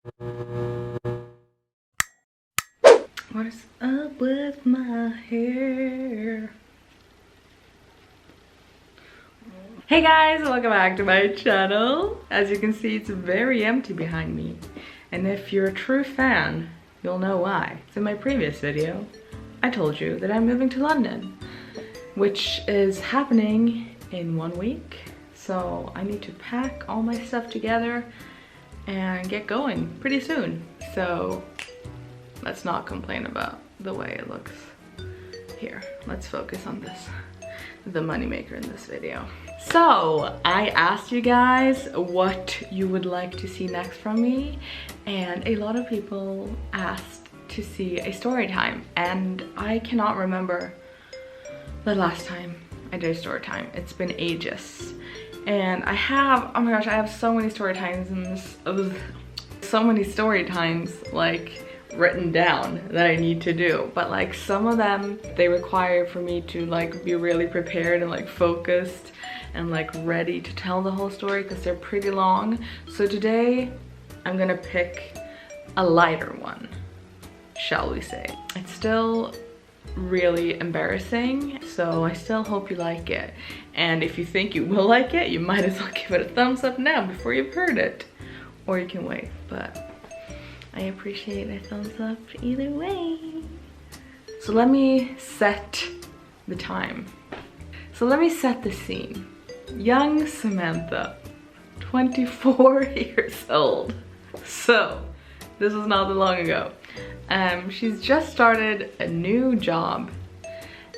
What's up with my hair? Hey guys, welcome back to my channel. As you can see, it's very empty behind me. And if you're a true fan, you'll know why. So in my previous video, I told you that I'm moving to London, which is happening in 1 week. So I need to pack all my stuff together and get going pretty soon. So let's not complain about the way it looks. Here, let's focus on this, the moneymaker in this video. So I asked you guys what you would like to see next from me, and a lot of people asked to see a story time, and I cannot remember the last time I did a story time. It's been ages. And I have, oh my gosh, I have so many story times in this, so many story times like written down that I need to do, but like some of them, they require for me to like be really prepared and like focused and like ready to tell the whole story because they're pretty long. So today I'm gonna pick a lighter one, shall we say. It's still really embarrassing, so I still hope you like it. And if you think you will like it, you might as well give it a thumbs up now before you've heard it. Or you can wait, but I appreciate a thumbs up either way. So let me set the time. So let me set the scene. Young Samantha, 24 years old. So this was not that long ago. She's just started a new job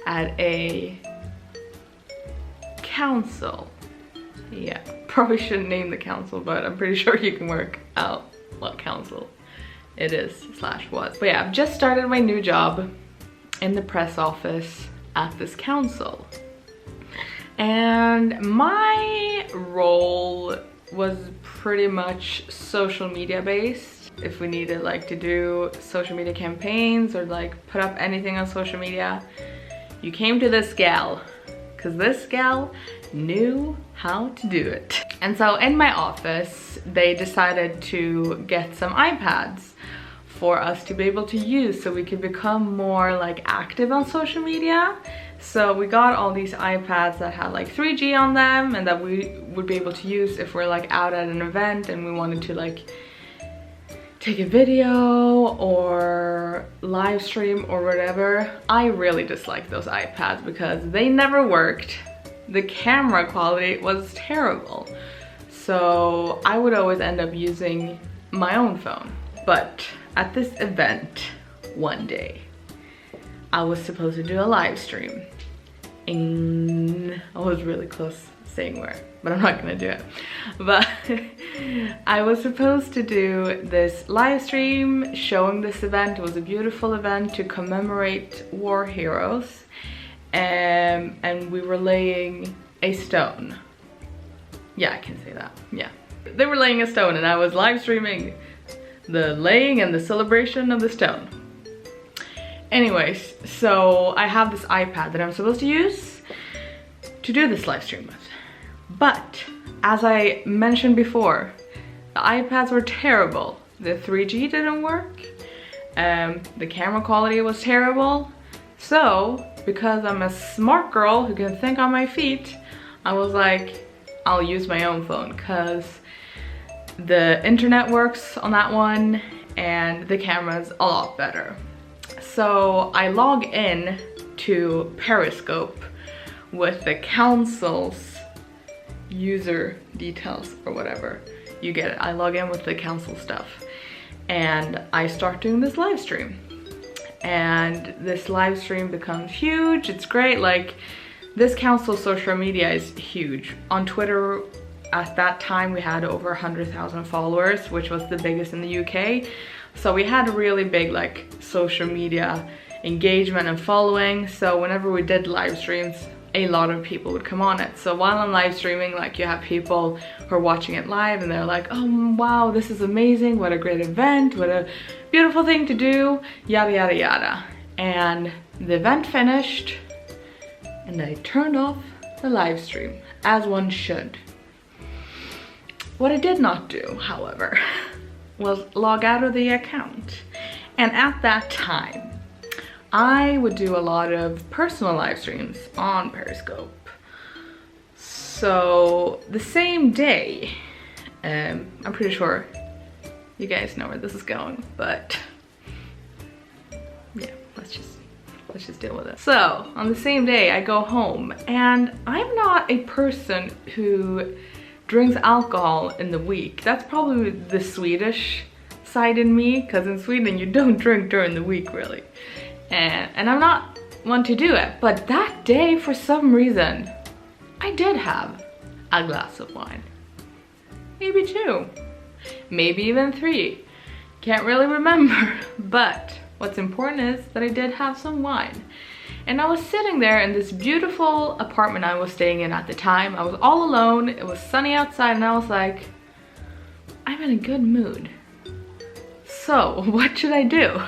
at a council. Yeah, probably shouldn't name the council, but I'm pretty sure you can work out what council it is / was. But yeah, I've just started my new job in the press office at this council. And my role was pretty much social media based. If we needed like to do social media campaigns or like put up anything on social media, you came to this gal, because this gal knew how to do it. And so in my office, they decided to get some iPads for us to be able to use so we could become more like active on social media. So we got all these iPads that had like 3G on them and that we would be able to use if we're like out at an event and we wanted to like take a video or live stream or whatever. I really dislike those iPads because they never worked. The camera quality was terrible. So I would always end up using my own phone. But at this event one day, I was supposed to do a live stream. And I was really close saying where, but I'm not gonna do it. But I was supposed to do this live stream showing this event. It was a beautiful event to commemorate war heroes. And we were laying a stone. Yeah, I can say that, yeah. They were laying a stone and I was live streaming the laying and the celebration of the stone. Anyways, so I have this iPad that I'm supposed to use to do this live stream with. But as I mentioned before, the iPads were terrible. The 3G didn't work. The camera quality was terrible. So, because I'm a smart girl who can think on my feet, I was like, I'll use my own phone because the internet works on that one and the camera's a lot better. So I log in to Periscope with the council's user details or whatever. You get it. I log in with the council stuff and I start doing this live stream. And this live stream becomes huge. It's great. Like, this council social media is huge. On Twitter, at that time, we had over 100,000 followers, which was the biggest in the UK. So we had a really big like social media engagement and following. So whenever we did live streams, a lot of people would come on it. So while I'm live streaming, like you have people who are watching it live and they're like, oh wow, this is amazing, what a great event, what a beautiful thing to do, yada yada yada. And the event finished and I turned off the live stream, as one should. What I did not do, however, was log out of the account. And at that time, I would do a lot of personal live streams on Periscope. So the same day, I'm pretty sure you guys know where this is going, but yeah, let's just deal with it. So on the same day I go home, and I'm not a person who drinks alcohol in the week. That's probably the Swedish side in me, because in Sweden you don't drink during the week really. And I'm not one to do it, but that day for some reason I did have a glass of wine. Maybe 2, maybe even 3. Can't really remember, but what's important is that I did have some wine. And I was sitting there in this beautiful apartment I was staying in at the time. I was all alone, it was sunny outside, and I was like, I'm in a good mood. So what should I do?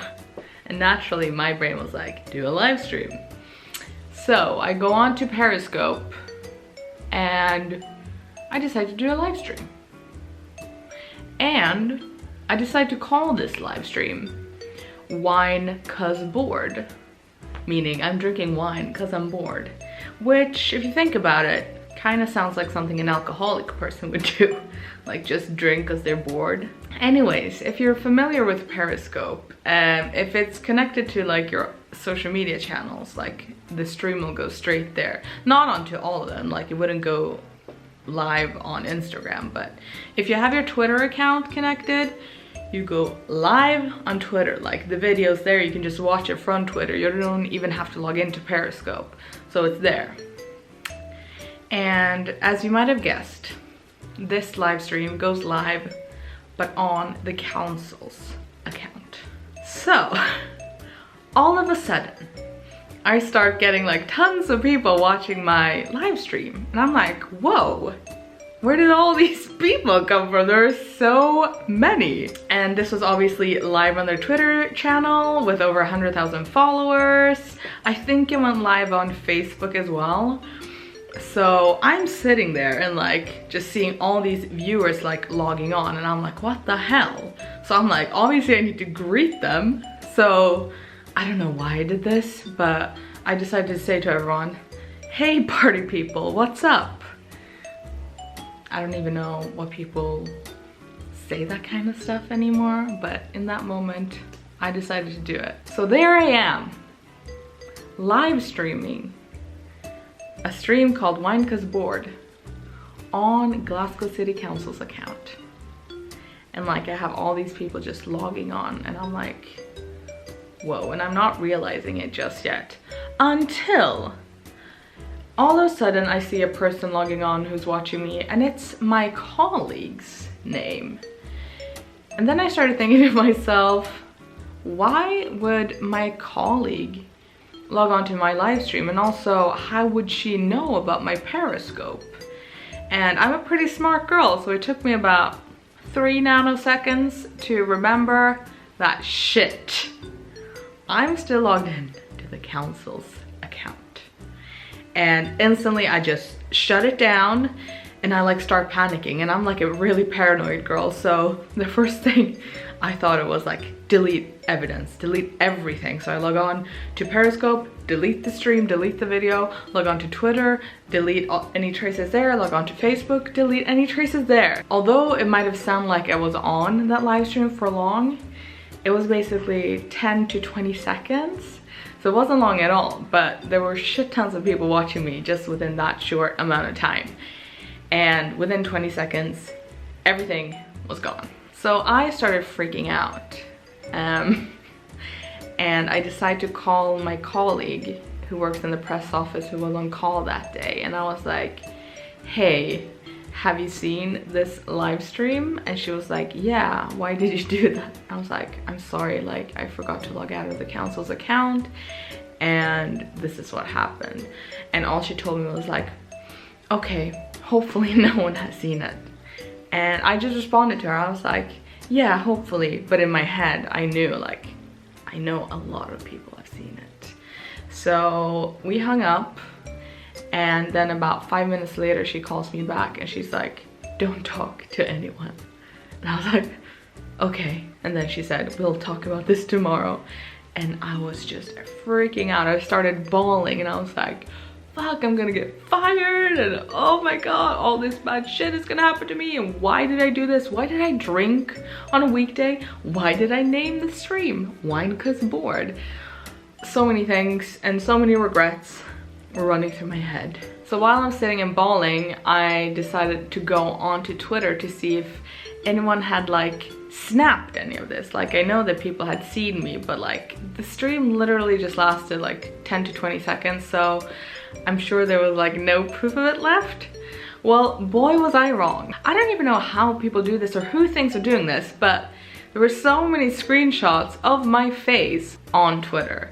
And naturally my brain was like, do a live stream. So I go on to Periscope and I decided to do a live stream. And I decided to call this live stream Wine 'Cause Bored. Meaning I'm drinking wine because I'm bored. Which, if you think about it, kind of sounds like something an alcoholic person would do. Like just drink because they're bored. Anyways, if you're familiar with Periscope, if it's connected to like your social media channels, like the stream will go straight there. Not onto all of them, like it wouldn't go live on Instagram, but if you have your Twitter account connected, you go live on Twitter. Like the video's there, you can just watch it from Twitter. You don't even have to log into Periscope, so it's there. And as you might have guessed, this live stream goes live, but on the council's account. So all of a sudden I start getting like tons of people watching my live stream, and I'm like, whoa, where did all these people come from? There are so many. And this was obviously live on their Twitter channel with over 100,000 followers. I think it went live on Facebook as well. So I'm sitting there and like just seeing all these viewers like logging on, and I'm like, what the hell? So I'm like, obviously I need to greet them. So I don't know why I did this, but I decided to say to everyone, hey party people, what's up? I don't even know what people say that kind of stuff anymore, but in that moment I decided to do it. So there I am, live streaming a stream called Wine 'Cause Bored on Glasgow City Council's account. And like I have all these people just logging on, and I'm like, whoa, and I'm not realizing it just yet. Until all of a sudden I see a person logging on who's watching me, and it's my colleague's name. And then I started thinking to myself, why would my colleague log on to my live stream, and also how would she know about my Periscope? And I'm a pretty smart girl, so it took me about 3 nanoseconds to remember that shit, I'm still logged in to the council's account. And instantly I just shut it down, and I like start panicking, and I'm like a really paranoid girl. So the first thing I thought it was like, delete evidence, delete everything. So I log on to Periscope, delete the stream, delete the video, log on to Twitter, delete any traces there, log on to Facebook, delete any traces there. Although it might have sounded like I was on that live stream for long, it was basically 10 to 20 seconds. So it wasn't long at all, but there were shit tons of people watching me just within that short amount of time. And within 20 seconds, everything was gone. So I started freaking out. And I decided to call my colleague who works in the press office, who was on call that day. And I was like, hey, have you seen this live stream? And she was like, yeah, why did you do that? I was like, I'm sorry, like I forgot to log out of the council's account, and this is what happened. And all she told me was like, okay, hopefully no one has seen it. And I just responded to her. I was like, yeah, hopefully. But in my head, I knew, like, I know a lot of people have seen it. So we hung up, and then about 5 minutes later, she calls me back and she's like, don't talk to anyone. And I was like, okay. And then she said, we'll talk about this tomorrow. And I was just freaking out. I started bawling and I was like, fuck, I'm gonna get fired, and oh my god, all this bad shit is gonna happen to me, and why did I do this? Why did I drink on a weekday? Why did I name the stream Wine 'Cause Bored? So many things and so many regrets were running through my head. So while I'm sitting and bawling, I decided to go onto Twitter to see if anyone had like snapped any of this. Like, I know that people had seen me, but like the stream literally just lasted like 10 to 20 seconds, so I'm sure there was like no proof of it left. Well, boy was I wrong. I don't even know how people do this or who thinks of doing this, but there were so many screenshots of my face on Twitter.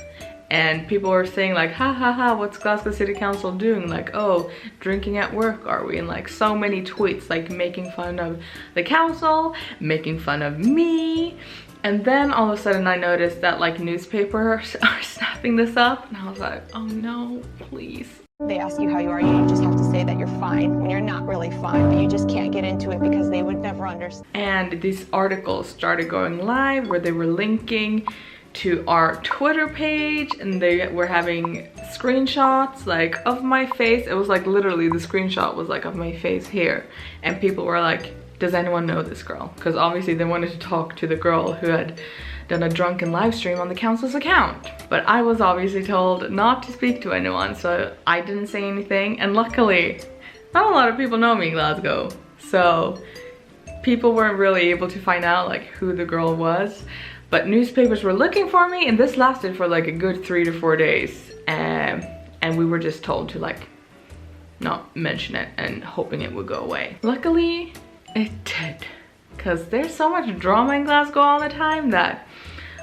And people were saying like, ha ha ha, what's Glasgow City Council doing? Like, oh, drinking at work are we? And like so many tweets like making fun of the council, making fun of me. And then all of a sudden I noticed that like newspapers are snapping this up. And I was like, oh no, please. They ask you how you are, you just have to say that you're fine when you're not really fine, but you just can't get into it because they would never understand. And these articles started going live where they were linking to our Twitter page, and they were having screenshots like of my face. It was like literally the screenshot was like of my face here, and people were like, does anyone know this girl? Because obviously they wanted to talk to the girl who had done a drunken live stream on the council's account. But I was obviously told not to speak to anyone, so I didn't say anything. And luckily, not a lot of people know me in Glasgow, so people weren't really able to find out like who the girl was. But newspapers were looking for me, and this lasted for like a good 3 to 4 days. And we were just told to like not mention it and hoping it would go away. Luckily, it did. Because there's so much drama in Glasgow all the time that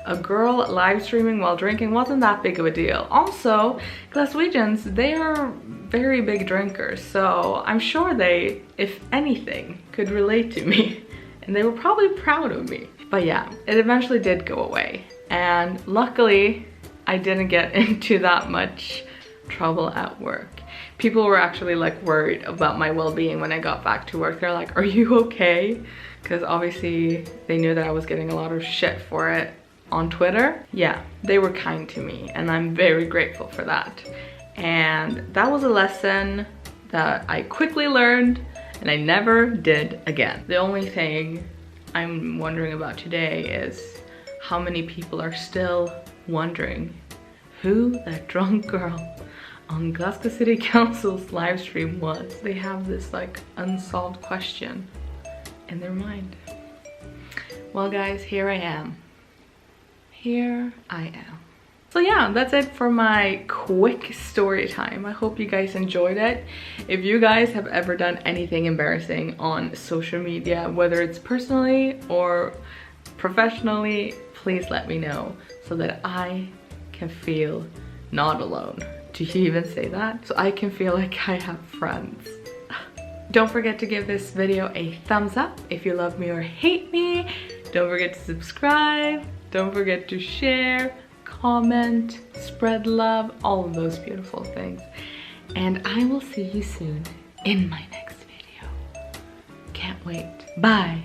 a girl live streaming while drinking wasn't that big of a deal. Also, Glaswegians, they are very big drinkers, so I'm sure they, if anything, could relate to me. And they were probably proud of me. But yeah, it eventually did go away. And luckily, I didn't get into that much trouble at work. People were actually like worried about my well-being when I got back to work. They're like, are you okay? Because obviously they knew that I was getting a lot of shit for it on Twitter. Yeah, they were kind to me, and I'm very grateful for that. And that was a lesson that I quickly learned and I never did again. The only thing I'm wondering about today is how many people are still wondering who that drunk girl on Glasgow City Council's live stream was. They have this like unsolved question in their mind. Well guys, here I am. Here I am. So yeah, that's it for my quick story time. I hope you guys enjoyed it. If you guys have ever done anything embarrassing on social media, whether it's personally or professionally, please let me know so that I can feel not alone. Do you even say that? So I can feel like I have friends. Don't forget to give this video a thumbs up if you love me or hate me. Don't forget to subscribe. Don't forget to share, comment, spread love, all of those beautiful things. And I will see you soon in my next video. Can't wait. Bye.